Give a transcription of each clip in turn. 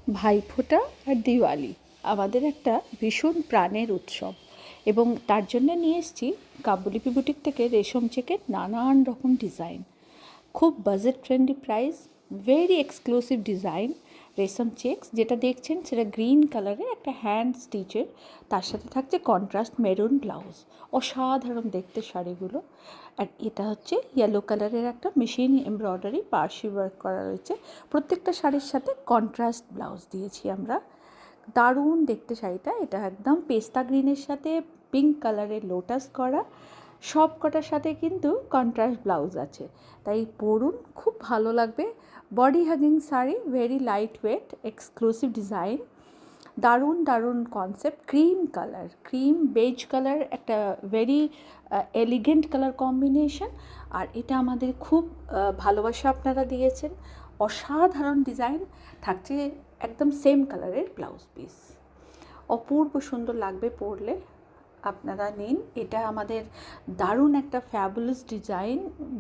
ভাইফোঁটা আর দিওয়ালি আমাদের একটা ভীষণ প্রাণের উৎসব এবং তার জন্য নিয়ে এসেছি কাব্যলিপি বুটিক থেকে রেশম চেকের নানান রকম ডিজাইন। খুব budget friendly price, very exclusive design. রেশম চেকস যেটা দেখছেন সেটা গ্রিন কালারের একটা হ্যান্ড স্টিচের, তার সাথে থাকছে কন্ট্রাস্ট মেরুন ব্লাউজ। অসাধারণ দেখতে শাড়িগুলো। আর এটা হচ্ছে ইয়েলো কালারের একটা মেশিন এমব্রয়ডারি পার্সি ওয়ার্ক করা রয়েছে। প্রত্যেকটা শাড়ির সাথে কন্ট্রাস্ট ব্লাউজ দিয়েছি আমরা। দারুণ দেখতে শাড়িটা। এটা একদম পেস্তা গ্রিনের সাথে পিঙ্ক কালারের লোটাস করা, সব কটার সাথে কিন্তু কন্ট্রাস্ট ব্লাউজ আছে, তাই পরুন, খুব ভালো লাগবে। Body hugging sari, very light weight, exclusive design, দারুণ দারুণ concept. Cream colour, cream beige colour, একটা ভেরি এলিগেন্ট কালার কম্বিনেশন। আর এটা আমাদের খুব ভালোবাসা আপনারা দিয়েছেন। অসাধারণ ডিজাইন থাকছে, একদম সেম কালারের ব্লাউজ পিস। অপূর্ব সুন্দর লাগবে পরলে, আপনারা নিন। এটা আমাদের দারুণ একটা ফ্যাবুলাস ডিজাইন,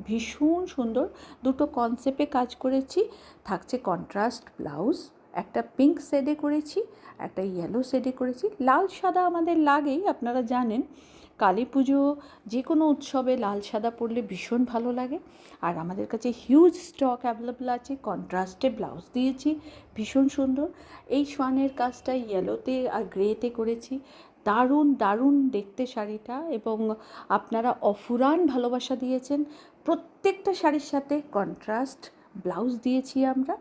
ভীষণ সুন্দর। দুটো কনসেপ্টে কাজ করেছি। থাকছে কন্ট্রাস্ট ব্লাউজ, একটা পিঙ্ক শেডে করেছি, একটা ইয়েলো শেডে করেছি। লাল সাদা আমাদের লাগেই, আপনারা জানেন। কালী পুজো, যে কোনো উৎসবে লাল সাদা পরলে ভীষণ ভালো লাগে। আর আমাদের কাছে হিউজ স্টক অ্যাভেলেবল আছে। কন্ট্রাস্টে ব্লাউজ দিয়েছি, ভীষণ সুন্দর। এই সোয়ানের কাজটা ইয়েলোতে আর গ্রেতে করেছি। দারুণ দারুণ দেখতে শাড়িটা, এবং আপনারা অফুরান ভালোবাসা দিয়েছেন। প্রত্যেকটা শাড়ির সাথে কন্ট্রাস্ট ব্লাউজ দিয়েছি আমরা।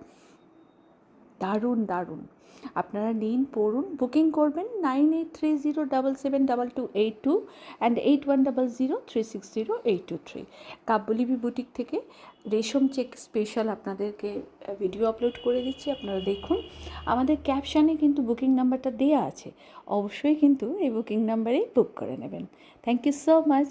দারুণ দারুণ, আপনারা নিন, পড়ুন, বুকিং করবেন 9830772282 অ্যান্ড 8100360823। কাব্যলিপি বুটিক থেকে রেশম চেক স্পেশাল আপনাদেরকে ভিডিও আপলোড করে দিচ্ছি, আপনারা দেখুন। আমাদের ক্যাপশানে কিন্তু বুকিং নাম্বারটা দেওয়া আছে, অবশ্যই কিন্তু এই বুকিং নাম্বারেই বুক করে নেবেন। Thank you so much.